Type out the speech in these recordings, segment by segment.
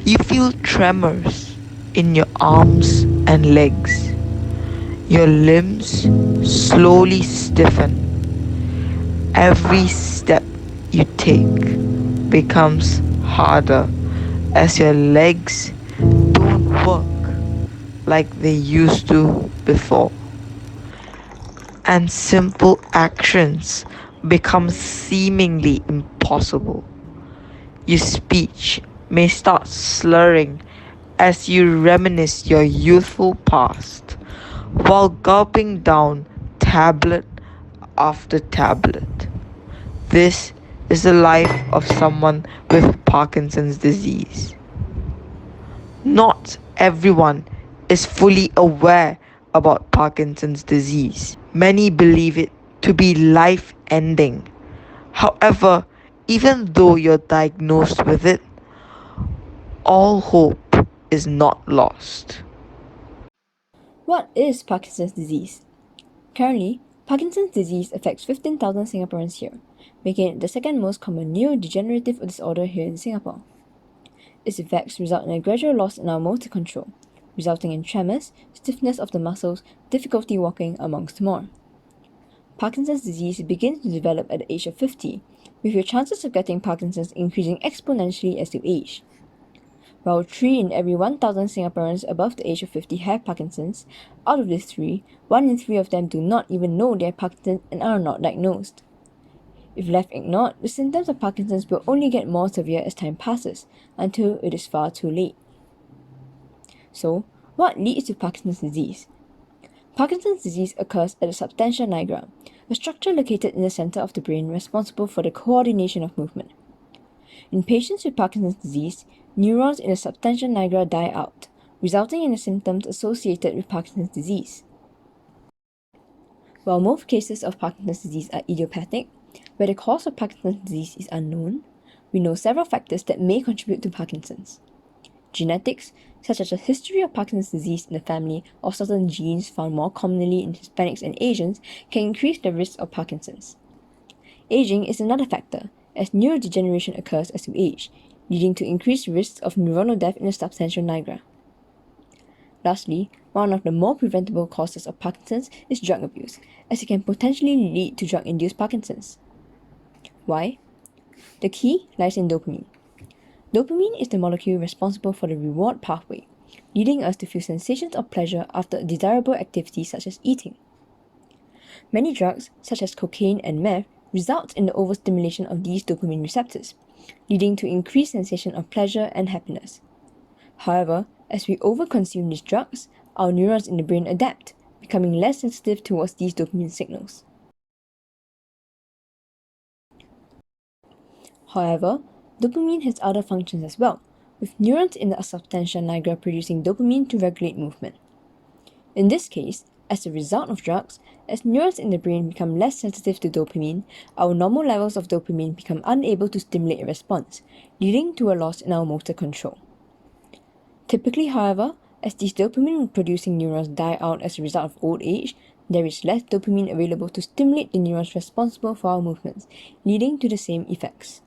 You feel tremors in your arms and legs. Your limbs slowly stiffen. Every step you take becomes harder as your legs don't work like they used to before. And simple actions become seemingly impossible. Your speech may start slurring as you reminisce your youthful past while gulping down tablet after tablet. This is the life of someone with Parkinson's disease. Not everyone is fully aware about Parkinson's disease. Many believe it to be life ending. However, even though you're diagnosed with it, all hope is not lost. What is Parkinson's disease? Currently, Parkinson's disease affects 15,000 Singaporeans here, making it the second most common neurodegenerative disorder here in Singapore. Its effects result in a gradual loss in our motor control, resulting in tremors, stiffness of the muscles, difficulty walking, amongst more. Parkinson's disease begins to develop at the age of 50, with your chances of getting Parkinson's increasing exponentially as you age. While 3 in every 1,000 Singaporeans above the age of 50 have Parkinson's, out of these 3, 1 in 3 of them do not even know they have Parkinson's and are not diagnosed. If left ignored, the symptoms of Parkinson's will only get more severe as time passes, until it is far too late. So, what leads to Parkinson's disease? Parkinson's disease occurs at the substantia nigra, a structure located in the center of the brain responsible for the coordination of movement. In patients with Parkinson's disease, neurons in the substantia nigra die out, resulting in the symptoms associated with Parkinson's disease. While most cases of Parkinson's disease are idiopathic, where the cause of Parkinson's disease is unknown, we know several factors that may contribute to Parkinson's. Genetics, such as a history of Parkinson's disease in the family or certain genes found more commonly in Hispanics and Asians, can increase the risk of Parkinson's. Aging is another factor, as neurodegeneration occurs as you age, leading to increased risks of neuronal death in the substantia nigra. Lastly, one of the more preventable causes of Parkinson's is drug abuse, as it can potentially lead to drug-induced Parkinson's. Why? The key lies in dopamine. Dopamine is the molecule responsible for the reward pathway, leading us to feel sensations of pleasure after a desirable activity such as eating. Many drugs, such as cocaine and meth, result in the overstimulation of these dopamine receptors, leading to increased sensation of pleasure and happiness. However, as we overconsume these drugs, our neurons in the brain adapt, becoming less sensitive towards these dopamine signals. However, dopamine has other functions as well, with neurons in the substantia nigra producing dopamine to regulate movement. In this case, as a result of drugs, as neurons in the brain become less sensitive to dopamine, our normal levels of dopamine become unable to stimulate a response, leading to a loss in our motor control. Typically, however, as these dopamine-producing neurons die out as a result of old age, there is less dopamine available to stimulate the neurons responsible for our movements, leading to the same effects.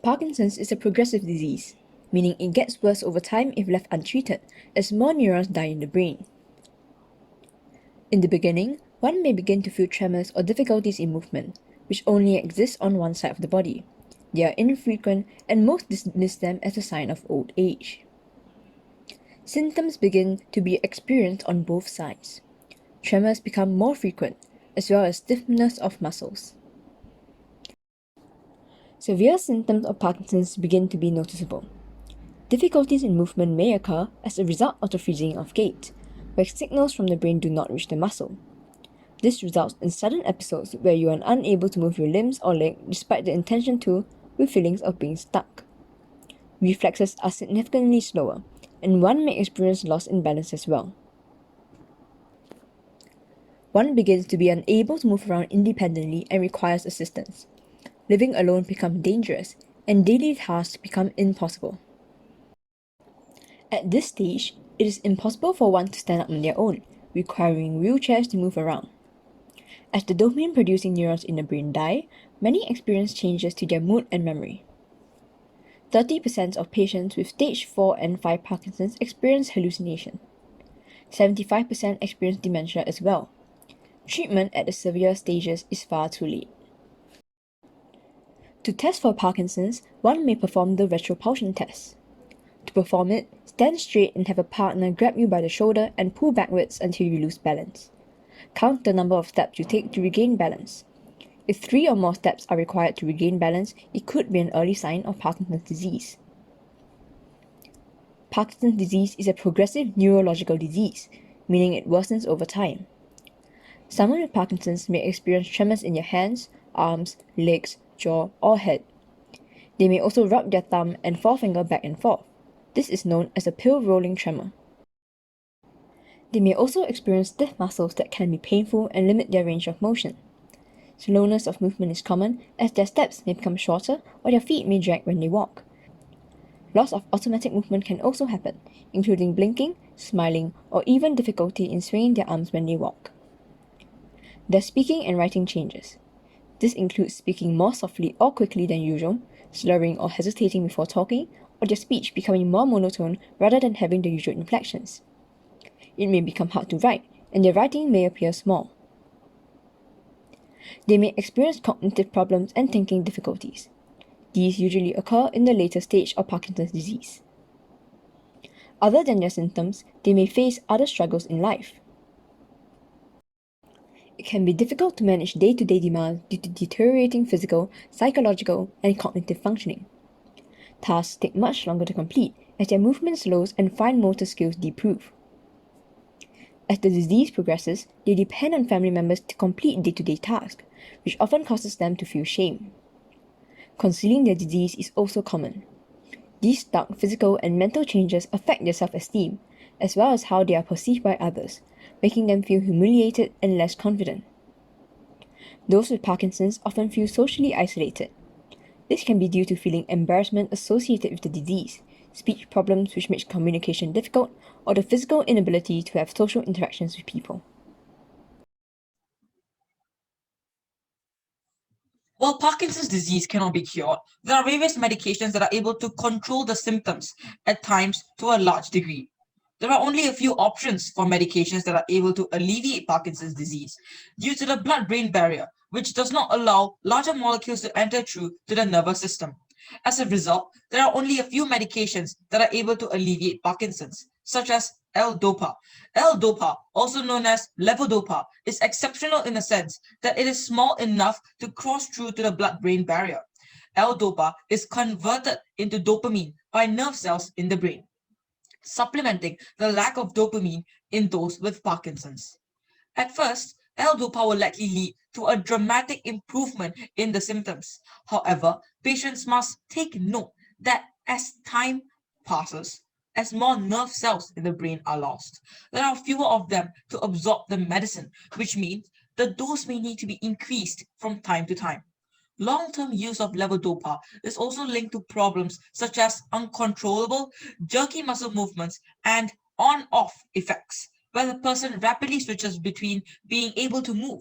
Parkinson's is a progressive disease, meaning it gets worse over time if left untreated, as more neurons die in the brain. In the beginning, one may begin to feel tremors or difficulties in movement, which only exist on one side of the body. They are infrequent, and most dismiss them as a sign of old age. Symptoms begin to be experienced on both sides. Tremors become more frequent, as well as stiffness of muscles. Severe symptoms of Parkinson's begin to be noticeable. Difficulties in movement may occur as a result of the freezing of gait, where signals from the brain do not reach the muscle. This results in sudden episodes where you are unable to move your limbs or leg despite the intention to, with feelings of being stuck. Reflexes are significantly slower, and one may experience loss in balance as well. One begins to be unable to move around independently and requires assistance. Living alone becomes dangerous, and daily tasks become impossible. At this stage, it is impossible for one to stand up on their own, requiring wheelchairs to move around. As the dopamine-producing neurons in the brain die, many experience changes to their mood and memory. 30% of patients with stage 4 and 5 Parkinson's experience hallucination. 75% experience dementia as well. Treatment at the severe stages is far too late. To test for Parkinson's, one may perform the retropulsion test. To perform it, stand straight and have a partner grab you by the shoulder and pull backwards until you lose balance. Count the number of steps you take to regain balance. If 3 or more steps are required to regain balance, it could be an early sign of Parkinson's disease. Parkinson's disease is a progressive neurological disease, meaning it worsens over time. Someone with Parkinson's may experience tremors in their hands, arms, legs, jaw, or head. They may also rub their thumb and forefinger back and forth. This is known as a pill rolling tremor. They may also experience stiff muscles that can be painful and limit their range of motion. Slowness of movement is common, as their steps may become shorter or their feet may drag when they walk. Loss of automatic movement can also happen, including blinking, smiling, or even difficulty in swinging their arms when they walk. Their speaking and writing changes. This includes speaking more softly or quickly than usual, slurring or hesitating before talking, or their speech becoming more monotone rather than having the usual inflections. It may become hard to write, and their writing may appear small. They may experience cognitive problems and thinking difficulties. These usually occur in the later stage of Parkinson's disease. Other than their symptoms, they may face other struggles in life. It can be difficult to manage day-to-day demands due to deteriorating physical, psychological, and cognitive functioning. Tasks take much longer to complete as their movement slows and fine motor skills deprove. As the disease progresses, they depend on family members to complete day-to-day tasks, which often causes them to feel shame. Concealing their disease is also common. These stark physical and mental changes affect their self-esteem, as well as how they are perceived by others, making them feel humiliated and less confident. Those with Parkinson's often feel socially isolated. This can be due to feeling embarrassment associated with the disease, speech problems which make communication difficult, or the physical inability to have social interactions with people. While Parkinson's disease cannot be cured, there are various medications that are able to control the symptoms, at times to a large degree. There are only a few options for medications that are able to alleviate Parkinson's disease due to the blood-brain barrier, which does not allow larger molecules to enter through to the nervous system. As a result, there are only a few medications that are able to alleviate Parkinson's, such as L-DOPA. L-DOPA, also known as levodopa, is exceptional in the sense that it is small enough to cross through to the blood-brain barrier. L-DOPA is converted into dopamine by nerve cells in the brain, supplementing the lack of dopamine in those with Parkinson's. At first, L-DOPA will likely lead to a dramatic improvement in the symptoms. However, patients must take note that as time passes, as more nerve cells in the brain are lost, there are fewer of them to absorb the medicine, which means the dose may need to be increased from time to time. Long-term use of levodopa is also linked to problems such as uncontrollable, jerky muscle movements and on-off effects, where the person rapidly switches between being able to move,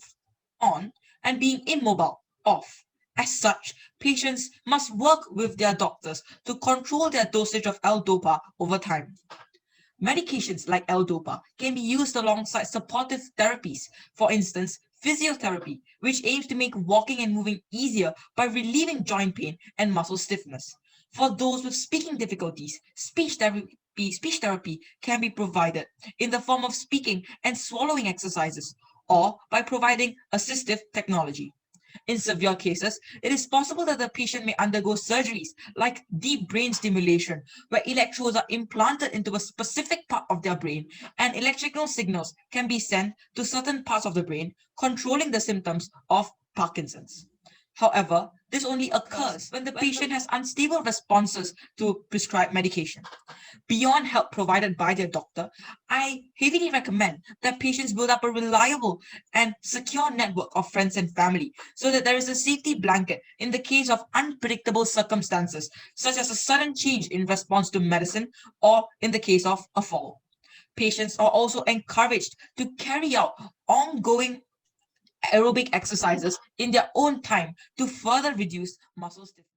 on, and being immobile, off. As such, patients must work with their doctors to control their dosage of L-DOPA over time. Medications like L-DOPA can be used alongside supportive therapies, for instance, physiotherapy, which aims to make walking and moving easier by relieving joint pain and muscle stiffness. For those with speaking difficulties, speech therapy can be provided in the form of speaking and swallowing exercises, or by providing assistive technology. In severe cases, it is possible that the patient may undergo surgeries like deep brain stimulation, where electrodes are implanted into a specific part of their brain and electrical signals can be sent to certain parts of the brain, controlling the symptoms of Parkinson's. However, this only occurs when the patient has unstable responses to prescribed medication. Beyond help provided by their doctor, I heavily recommend that patients build up a reliable and secure network of friends and family so that there is a safety blanket in the case of unpredictable circumstances, such as a sudden change in response to medicine or in the case of a fall. Patients are also encouraged to carry out ongoing aerobic exercises in their own time to further reduce muscle stiffness.